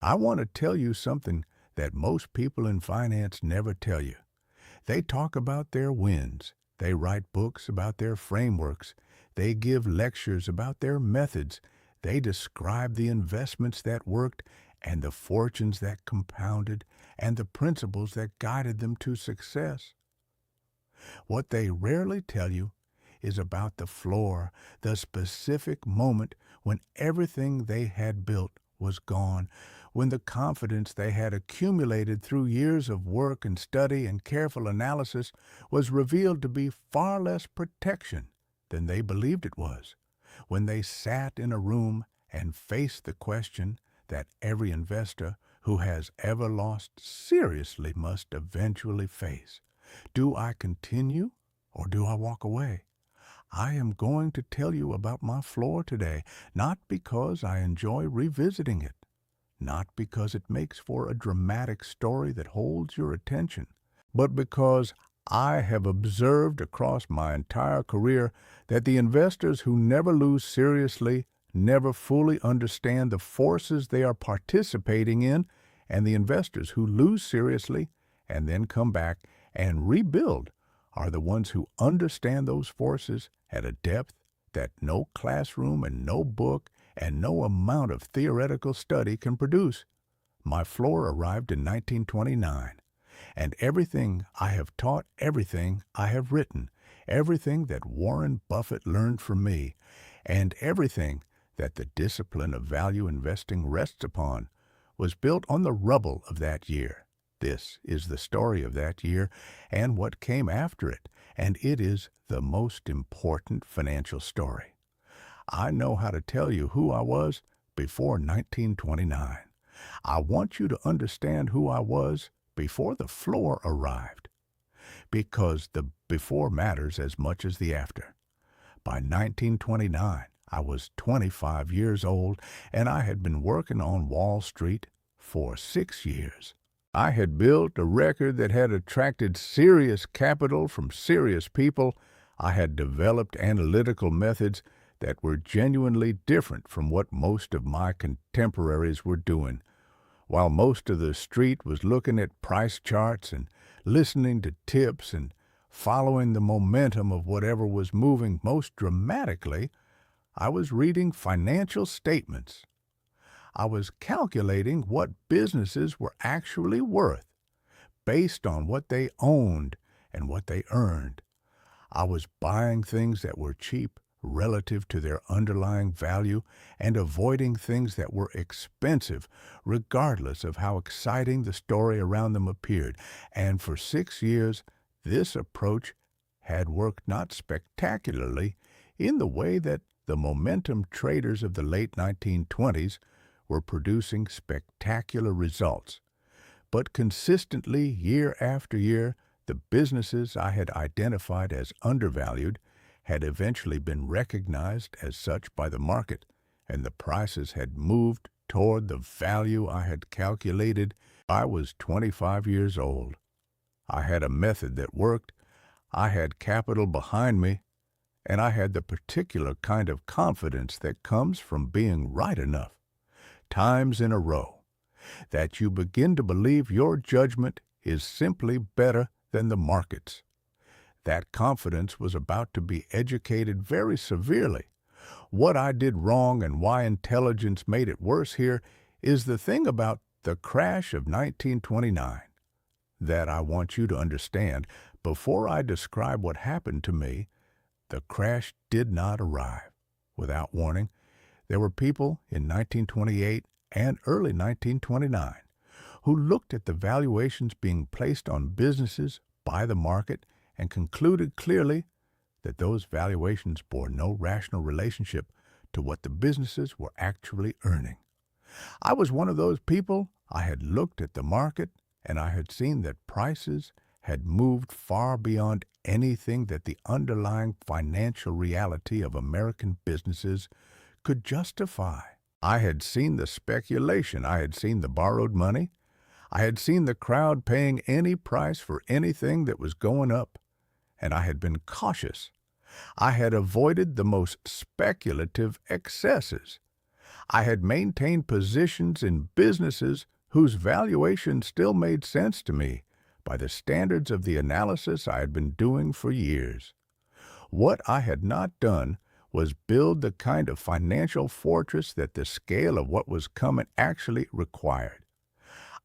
I want to tell you something that most people in finance never tell you. They talk about their wins. They write books about their frameworks. They give lectures about their methods. They describe the investments that worked and the fortunes that compounded and the principles that guided them to success. What they rarely tell you is about the floor, the specific moment when everything they had built was gone, when the confidence they had accumulated through years of work and study and careful analysis was revealed to be far less protection than they believed it was, when they sat in a room and faced the question that every investor who has ever lost seriously must eventually face. Do I continue or do I walk away? I am going to tell you about my floor today, not because I enjoy revisiting it, not because it makes for a dramatic story that holds your attention, but because I have observed across my entire career that the investors who never lose seriously never fully understand the forces they are participating in, and the investors who lose seriously and then come back and rebuild are the ones who understand those forces at a depth that no classroom and no book and no amount of theoretical study can produce. My floor arrived in 1929, and everything I have taught, everything I have written, everything that Warren Buffett learned from me, and everything that the discipline of value investing rests upon was built on the rubble of that year. This is the story of that year and what came after it, and it is the most important financial story. I know how to tell you who I was before 1929. I want you to understand who I was before the floor arrived, because the before matters as much as the after. By 1929, I was 25 years old, and I had been working on Wall Street for 6 years. I had built a record that had attracted serious capital from serious people. I had developed analytical methods that were genuinely different from what most of my contemporaries were doing. While most of the street was looking at price charts and listening to tips and following the momentum of whatever was moving most dramatically, I was reading financial statements. I was calculating what businesses were actually worth based on what they owned and what they earned. I was buying things that were cheap relative to their underlying value and avoiding things that were expensive regardless of how exciting the story around them appeared. And for 6 years, this approach had worked not spectacularly in the way that the momentum traders of the late 1920s were producing spectacular results. But consistently, year after year, the businesses I had identified as undervalued had eventually been recognized as such by the market, and the prices had moved toward the value I had calculated. I was 25 years old. I had a method that worked. I had capital behind me, and I had the particular kind of confidence that comes from being right enough times in a row, that you begin to believe your judgment is simply better than the market's. That confidence was about to be educated very severely. What I did wrong and why intelligence made it worse here is the thing about the crash of 1929 that I want you to understand. Before I describe what happened to me, the crash did not arrive without warning. There were people in 1928 and early 1929 who looked at the valuations being placed on businesses by the market and concluded clearly that those valuations bore no rational relationship to what the businesses were actually earning. I was one of those people. I had looked at the market and I had seen that prices had moved far beyond anything that the underlying financial reality of American businesses could justify. I had seen the speculation. I had seen the borrowed money. I had seen the crowd paying any price for anything that was going up, and I had been cautious. I had avoided the most speculative excesses. I had maintained positions in businesses whose valuation still made sense to me by the standards of the analysis I had been doing for years. What I had not done was build the kind of financial fortress that the scale of what was coming actually required.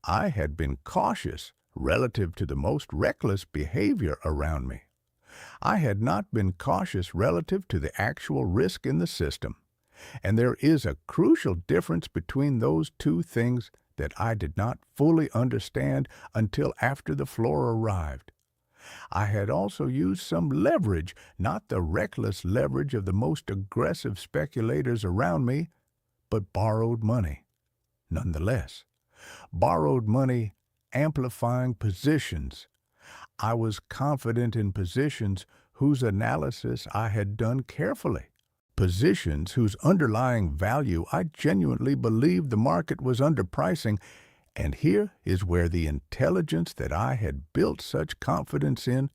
I had been cautious relative to the most reckless behavior around me. I had not been cautious relative to the actual risk in the system. And there is a crucial difference between those two things that I did not fully understand until after the floor arrived. I had also used some leverage, not the reckless leverage of the most aggressive speculators around me, but borrowed money. Nonetheless, borrowed money amplifying positions. I was confident in positions whose analysis I had done carefully. Positions whose underlying value I genuinely believed the market was underpricing, and here is where the intelligence that I had built such confidence in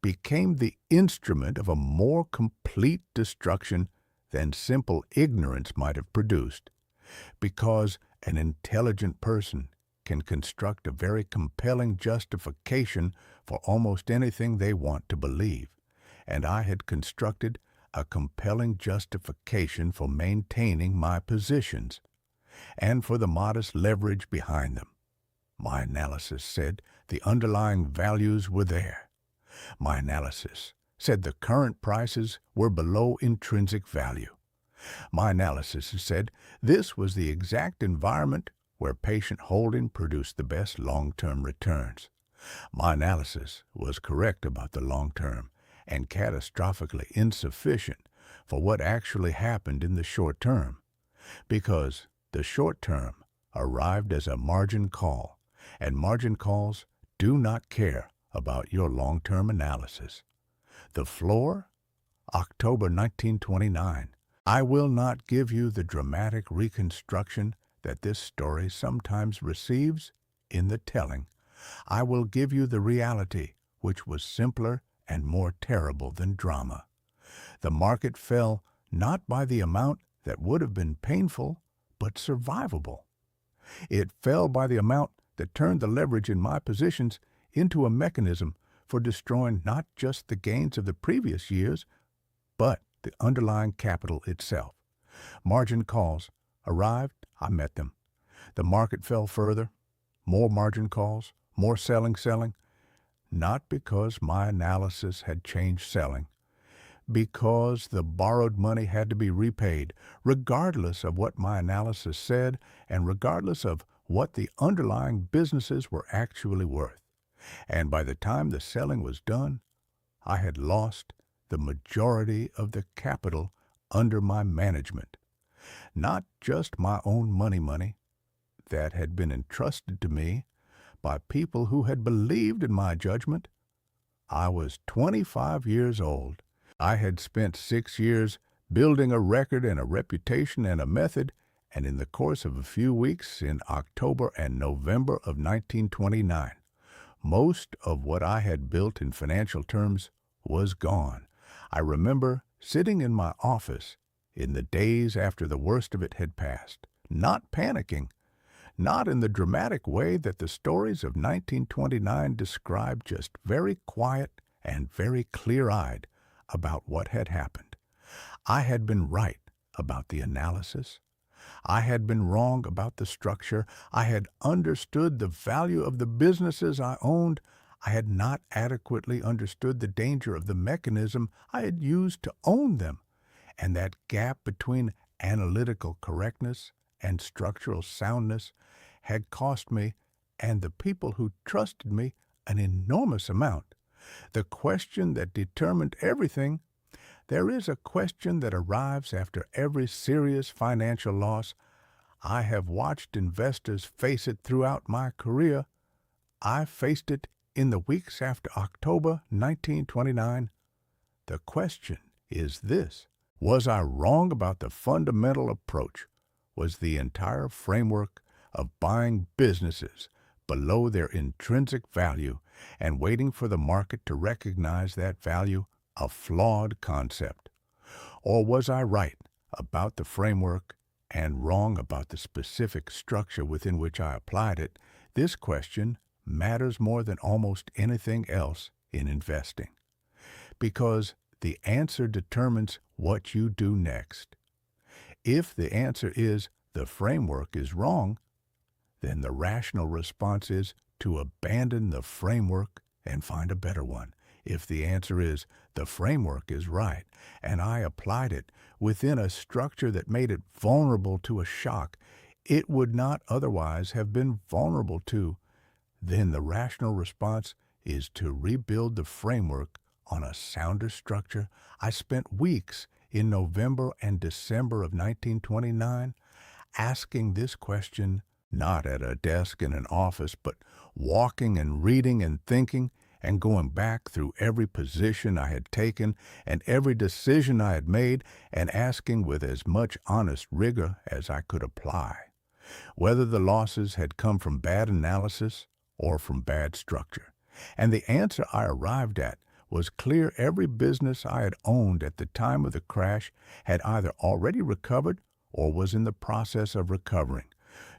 became the instrument of a more complete destruction than simple ignorance might have produced, because an intelligent person can construct a very compelling justification for almost anything they want to believe, and I had constructed a compelling justification for maintaining my positions, and for the modest leverage behind them. My analysis said the underlying values were there. My analysis said the current prices were below intrinsic value. My analysis said this was the exact environment where patient holding produced the best long-term returns. My analysis was correct about the long term and catastrophically insufficient for what actually happened in the short term, because the short term arrived as a margin call, and margin calls do not care about your long-term analysis. The floor, October 1929. I will not give you the dramatic reconstruction that this story sometimes receives in the telling. I will give you the reality, which was simpler and more terrible than drama. The market fell not by the amount that would have been painful, but survivable. It fell by the amount that turned the leverage in my positions into a mechanism for destroying not just the gains of the previous years, but the underlying capital itself. Margin calls arrived, I met them. The market fell further, more margin calls, more selling, not because my analysis had changed selling, because the borrowed money had to be repaid, regardless of what my analysis said and regardless of what the underlying businesses were actually worth. And by the time the selling was done, I had lost the majority of the capital under my management. Not just my own money that had been entrusted to me by people who had believed in my judgment. I was 25 years old. I had spent 6 years building a record and a reputation and a method, and in the course of a few weeks in October and November of 1929, most of what I had built in financial terms was gone. I remember sitting in my office in the days after the worst of it had passed, not panicking, not in the dramatic way that the stories of 1929 describe, just very quiet and very clear-eyed about what had happened. I had been right about the analysis. I had been wrong about the structure. I had understood the value of the businesses I owned. I had not adequately understood the danger of the mechanism I had used to own them, and that gap between analytical correctness and structural soundness had cost me and the people who trusted me an enormous amount. The question that determined everything, there is a question that arrives after every serious financial loss. I have watched investors face it throughout my career. I faced it in the weeks after October 1929. The question is this: was I wrong about the fundamental approach? Was the entire framework of buying businesses below their intrinsic value and waiting for the market to recognize that value a flawed concept? Or was I right about the framework and wrong about the specific structure within which I applied it, this question matters more than almost anything else in investing, because the answer determines what you do next. If the answer is the framework is wrong, then the rational response is to abandon the framework and find a better one. If the answer is the framework is right and I applied it within a structure that made it vulnerable to a shock it would not otherwise have been vulnerable to, then the rational response is to rebuild the framework on a sounder structure. I spent weeks in November and December of 1929 asking this question, not at a desk in an office, but walking and reading and thinking and going back through every position I had taken and every decision I had made and asking with as much honest rigor as I could apply, whether the losses had come from bad analysis or from bad structure. And the answer I arrived at was clear. Every business I had owned at the time of the crash had either already recovered or was in the process of recovering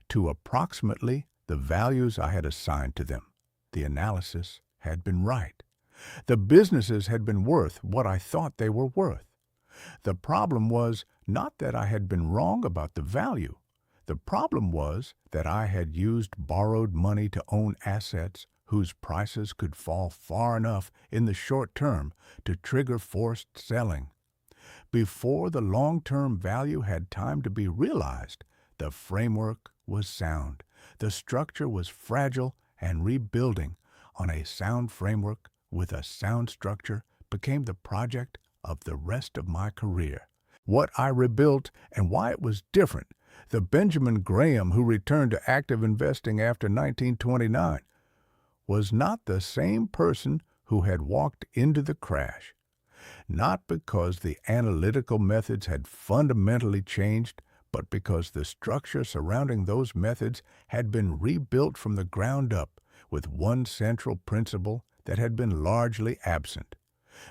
to approximately the values I had assigned to them. The analysis had been right. The businesses had been worth what I thought they were worth. The problem was not that I had been wrong about the value. The problem was that I had used borrowed money to own assets whose prices could fall far enough in the short term to trigger forced selling. Before the long-term value had time to be realized, the framework was sound. The structure was fragile, and rebuilding on a sound framework with a sound structure became the project of the rest of my career. What I rebuilt and why it was different. The Benjamin Graham who returned to active investing after 1929 was not the same person who had walked into the crash. Not because the analytical methods had fundamentally changed, but because the structure surrounding those methods had been rebuilt from the ground up with one central principle that had been largely absent.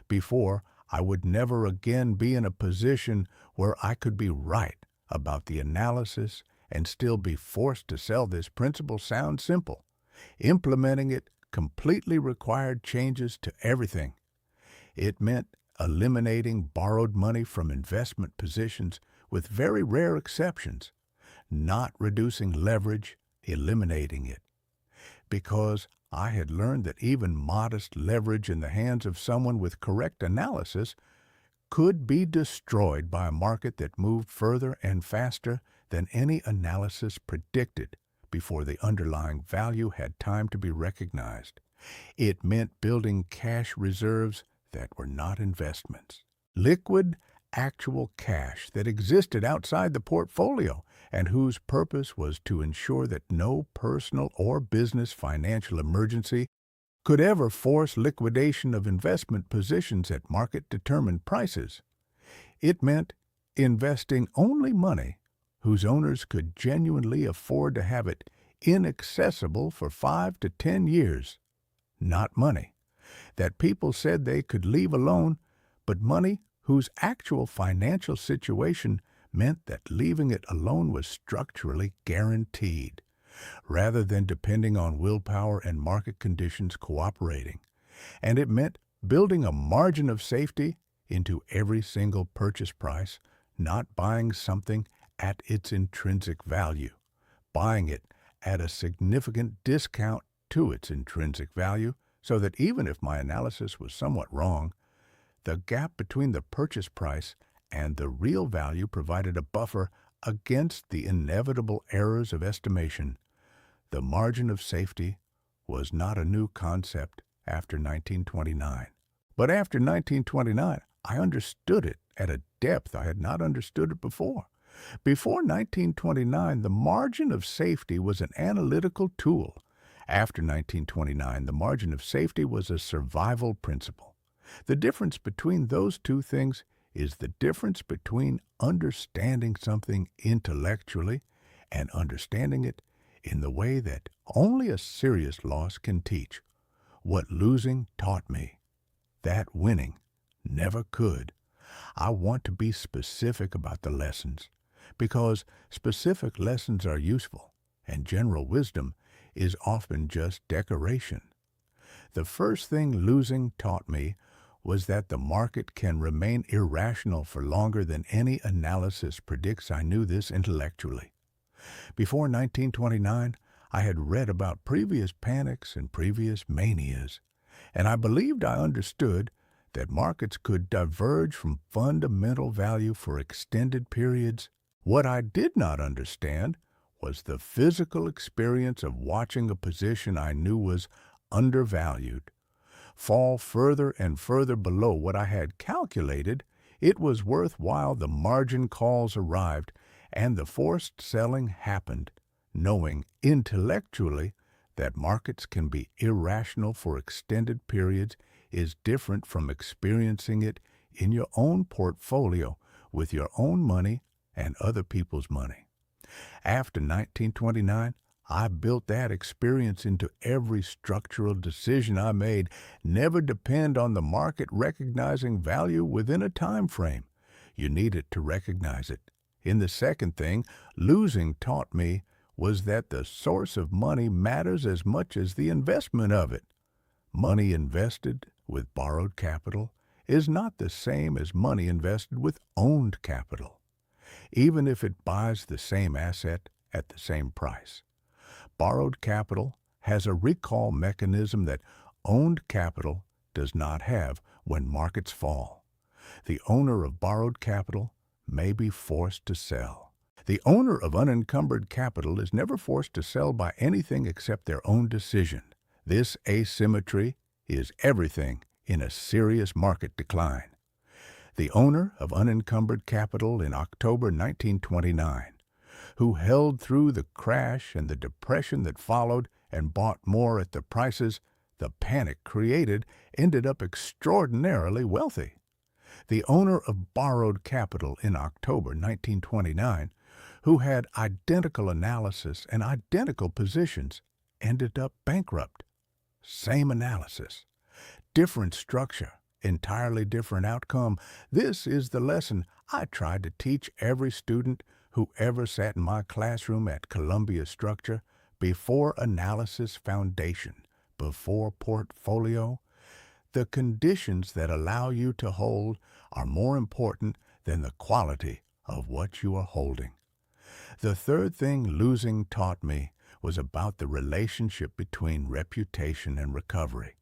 Before, I would never again be in a position where I could be right about the analysis and still be forced to sell. This principle sounds simple. Implementing it completely required changes to everything. It meant eliminating borrowed money from investment positions with very rare exceptions, not reducing leverage, eliminating it. Because I had learned that even modest leverage in the hands of someone with correct analysis could be destroyed by a market that moved further and faster than any analysis predicted before the underlying value had time to be recognized. It meant building cash reserves that were not investments. Liquid, actual cash that existed outside the portfolio and whose purpose was to ensure that no personal or business financial emergency could ever force liquidation of investment positions at market-determined prices. It meant investing only money whose owners could genuinely afford to have it inaccessible for 5 to 10 years. Not money that people said they could leave alone, but money whose actual financial situation meant that leaving it alone was structurally guaranteed, rather than depending on willpower and market conditions cooperating. And it meant building a margin of safety into every single purchase price, not buying something at its intrinsic value, buying it at a significant discount to its intrinsic value, so that even if my analysis was somewhat wrong, the gap between the purchase price and the real value provided a buffer against the inevitable errors of estimation. The margin of safety was not a new concept after 1929. But after 1929, I understood it at a depth I had not understood it before. Before 1929, the margin of safety was an analytical tool. After 1929, the margin of safety was a survival principle. The difference between those two things is the difference between understanding something intellectually and understanding it in the way that only a serious loss can teach. What losing taught me, that winning never could. I want to be specific about the lessons. because specific lessons are useful and general wisdom is often just decoration. The first thing losing taught me was that the market can remain irrational for longer than any analysis predicts. I knew this intellectually. Before 1929, I had read about previous panics and previous manias, and I believed I understood that markets could diverge from fundamental value for extended periods. What I did not understand was the physical experience of watching a position I knew was undervalued fall further and further below what I had calculated it was worth while the margin calls arrived and the forced selling happened, knowing intellectually that markets can be irrational for extended periods is different from experiencing it in your own portfolio with your own money and other people's money. After 1929, I built that experience into every structural decision I made. Never depend on the market recognizing value within a time frame. You need it to recognize it. And the second thing losing taught me was that the source of money matters as much as the investment of it. Money invested with borrowed capital is not the same as money invested with owned capital, even if it buys the same asset at the same price. Borrowed capital has a recall mechanism that owned capital does not have when markets fall. The owner of borrowed capital may be forced to sell. The owner of unencumbered capital is never forced to sell by anything except their own decision. This asymmetry is everything in a serious market decline. The owner of unencumbered capital in October 1929, who held through the crash and the depression that followed and bought more at the prices the panic created, ended up extraordinarily wealthy. The owner of borrowed capital in October 1929, who had identical analysis and identical positions, ended up bankrupt. Same analysis, different structure, entirely different outcome. This is the lesson I tried to teach every student who ever sat in my classroom at Columbia Structure. Before analysis foundation, before portfolio, the conditions that allow you to hold are more important than the quality of what you are holding. The third thing losing taught me was about the relationship between reputation and recovery.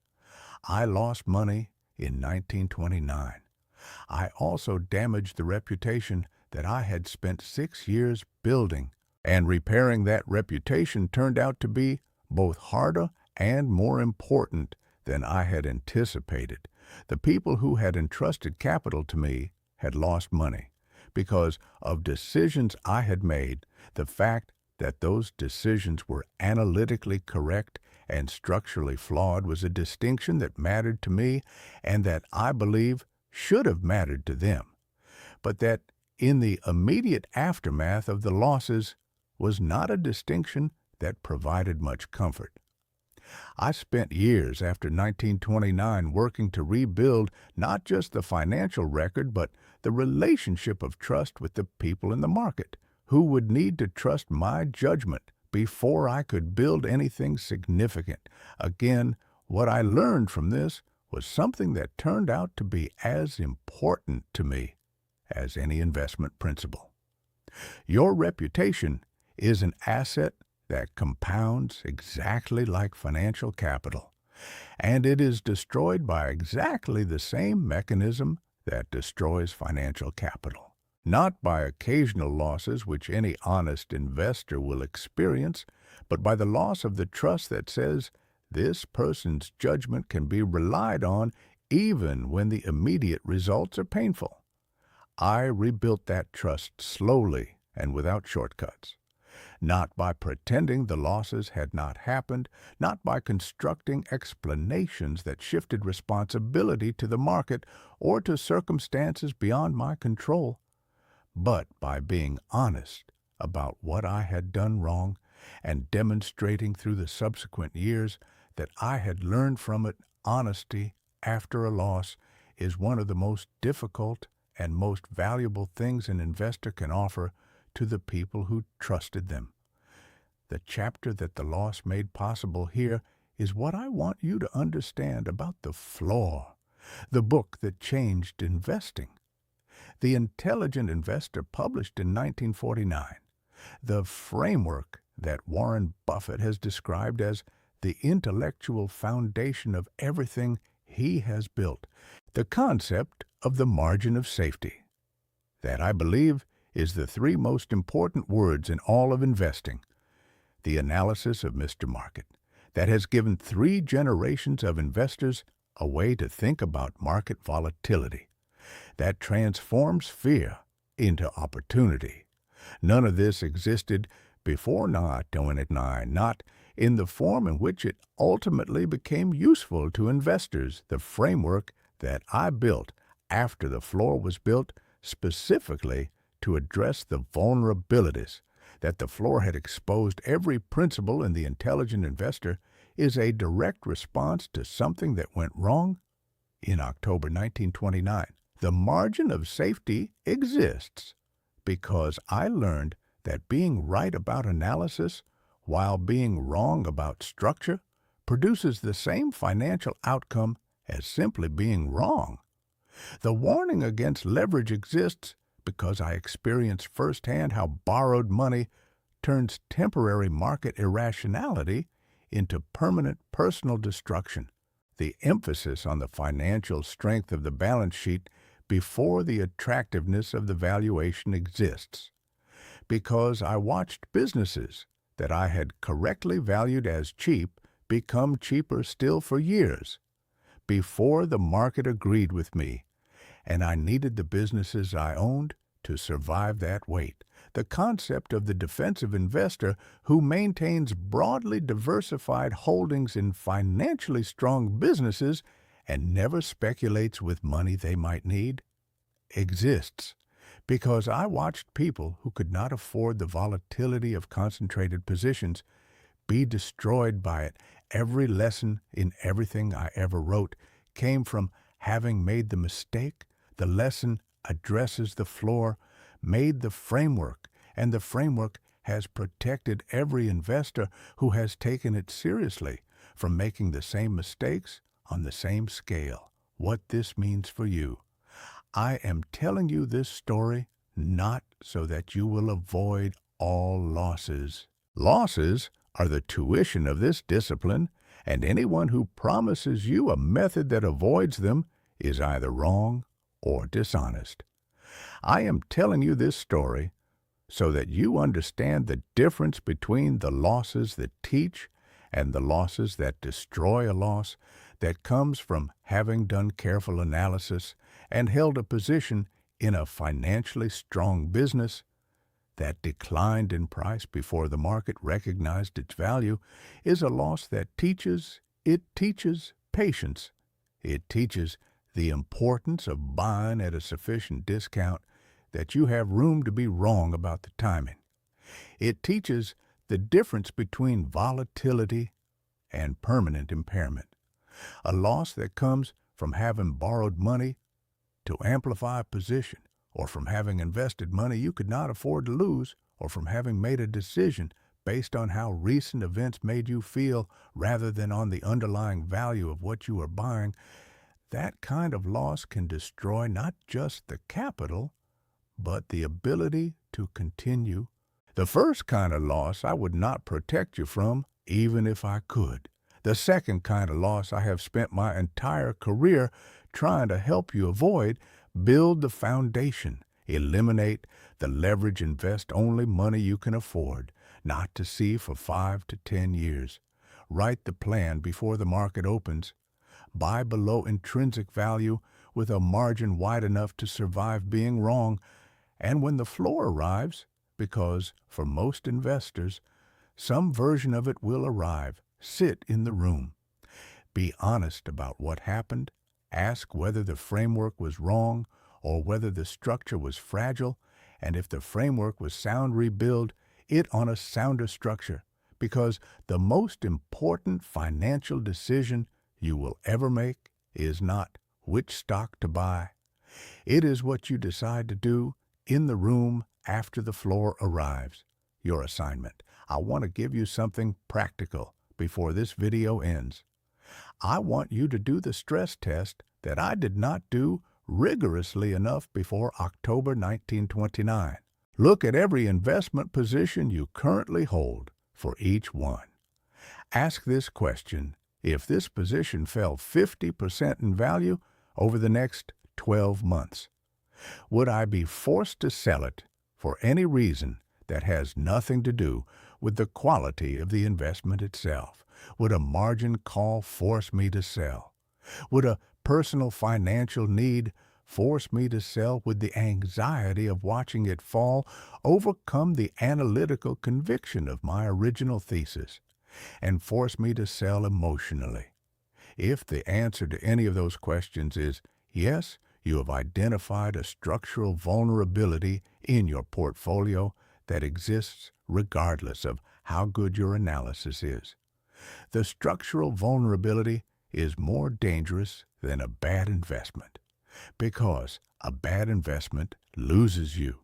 I lost money in 1929. I also damaged the reputation that I had spent 6 years building, and repairing that reputation turned out to be both harder and more important than I had anticipated. The people who had entrusted capital to me had lost money because of decisions I had made. The fact that those decisions were analytically correct and structurally flawed was a distinction that mattered to me and that I believe should have mattered to them, but that in the immediate aftermath of the losses was not a distinction that provided much comfort. I spent years after 1929 working to rebuild not just the financial record, but the relationship of trust with the people in the market, who would need to trust my judgment before I could build anything significant. Again, what I learned from this was something that turned out to be as important to me as any investment principle. Your reputation is an asset that compounds exactly like financial capital, and it is destroyed by exactly the same mechanism that destroys financial capital. Not by occasional losses which any honest investor will experience, but by the loss of the trust that says this person's judgment can be relied on even when the immediate results are painful. I rebuilt that trust slowly and without shortcuts. Not by pretending the losses had not happened, not by constructing explanations that shifted responsibility to the market or to circumstances beyond my control, but by being honest about what I had done wrong and demonstrating through the subsequent years that I had learned from it. Honesty after a loss is one of the most difficult and most valuable things an investor can offer to the people who trusted them. The chapter that the loss made possible here is what I want you to understand about the floor, the book that changed investing. The Intelligent Investor, published in 1949, the framework that Warren Buffett has described as the intellectual foundation of everything he has built, the concept of the margin of safety. That, I believe, is the three most important words in all of investing. The analysis of Mr. Market that has given 3 generations of investors a way to think about market volatility, that transforms fear into opportunity. None of this existed before 1929, not in the form in which it ultimately became useful to investors. The framework that I built after the floor was built specifically to address the vulnerabilities that the floor had exposed. Every principle in The Intelligent Investor is a direct response to something that went wrong in October 1929. The margin of safety exists because I learned that being right about analysis while being wrong about structure produces the same financial outcome as simply being wrong. The warning against leverage exists because I experienced firsthand how borrowed money turns temporary market irrationality into permanent personal destruction. The emphasis on the financial strength of the balance sheet before the attractiveness of the valuation exists, because I watched businesses that I had correctly valued as cheap become cheaper still for years, before the market agreed with me, and I needed the businesses I owned to survive that wait. The concept of the defensive investor who maintains broadly diversified holdings in financially strong businesses and never speculates with money they might need exists because I watched people who could not afford the volatility of concentrated positions be destroyed by it. Every lesson in everything I ever wrote came from having made the mistake. The lesson addresses the floor, made the framework, and the framework has protected every investor who has taken it seriously from making the same mistakes on the same scale. What this means for you. I am telling you this story not so that you will avoid all losses. Losses are the tuition of this discipline, and anyone who promises you a method that avoids them is either wrong or dishonest. I am telling you this story so that you understand the difference between the losses that teach and the losses that destroy. A loss that comes from having done careful analysis and held a position in a financially strong business that declined in price before the market recognized its value is a loss that teaches. It teaches patience. It teaches the importance of buying at a sufficient discount that you have room to be wrong about the timing. It teaches the difference between volatility and permanent impairment. A loss that comes from having borrowed money to amplify a position, or from having invested money you could not afford to lose, or from having made a decision based on how recent events made you feel rather than on the underlying value of what you are buying. That kind of loss can destroy not just the capital, but the ability to continue. The first kind of loss I would not protect you from, even if I could. The second kind of loss I have spent my entire career trying to help you avoid. Build the foundation. Eliminate the leverage. Invest only money you can afford, not to see for 5 to 10 years. Write the plan before the market opens. Buy below intrinsic value with a margin wide enough to survive being wrong. And when the floor arrives, because for most investors, some version of it will arrive, sit in the room. Be honest about what happened. Ask whether the framework was wrong or whether the structure was fragile, and if the framework was sound, rebuild it on a sounder structure, because the most important financial decision you will ever make is not which stock to buy. It is what you decide to do in the room after the floor arrives. Your assignment. I want to give you something practical before this video ends. I want you to do the stress test that I did not do rigorously enough before October 1929. Look at every investment position you currently hold for each one. Ask this question: if this position fell 50% in value over the next 12 months, would I be forced to sell it for any reason that has nothing to do with the quality of the investment itself? Would a margin call force me to sell? Would a personal financial need force me to sell? Would the anxiety of watching it fall overcome the analytical conviction of my original thesis and force me to sell emotionally? If the answer to any of those questions is yes, you have identified a structural vulnerability in your portfolio that exists regardless of how good your analysis is. The structural vulnerability is more dangerous than a bad investment, because a bad investment loses you.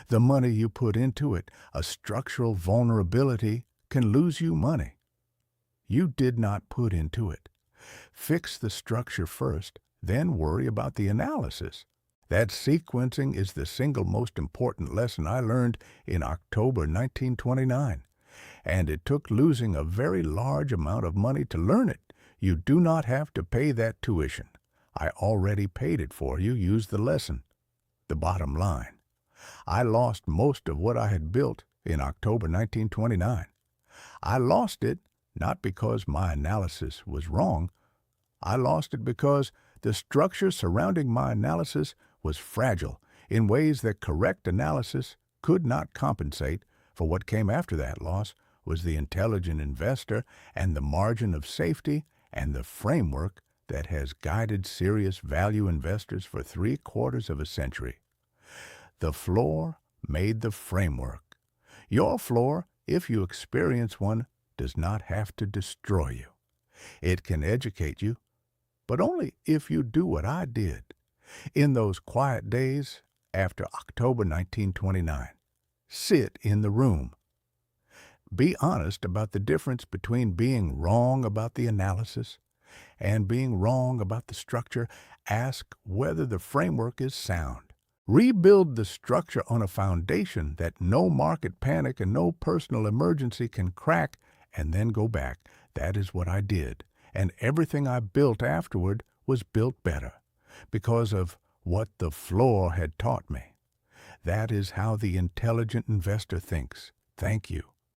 The money you put into it, a structural vulnerability, can lose you money you did not put into it. Fix the structure first, then worry about the analysis. That sequencing is the single most important lesson I learned in October 1929, and it took losing a very large amount of money to learn it. You do not have to pay that tuition. I already paid it for you. Use the lesson. The bottom line: I lost most of what I had built in October 1929. I lost it not because my analysis was wrong. I lost it because the structure surrounding my analysis was fragile in ways that correct analysis could not compensate for. What came after that loss was the intelligent investor and the margin of safety and the framework that has guided serious value investors for 3/4 of a century. The floor made the framework. Your floor, if you experience one, does not have to destroy you. It can educate you, but only if you do what I did in those quiet days after October 1929. Sit in the room. Be honest about the difference between being wrong about the analysis and being wrong about the structure. Ask whether the framework is sound. Rebuild the structure on a foundation that no market panic and no personal emergency can crack, and then go back. That is what I did, and everything I built afterward was built better because of what the floor had taught me. That is how the intelligent investor thinks. Thank you.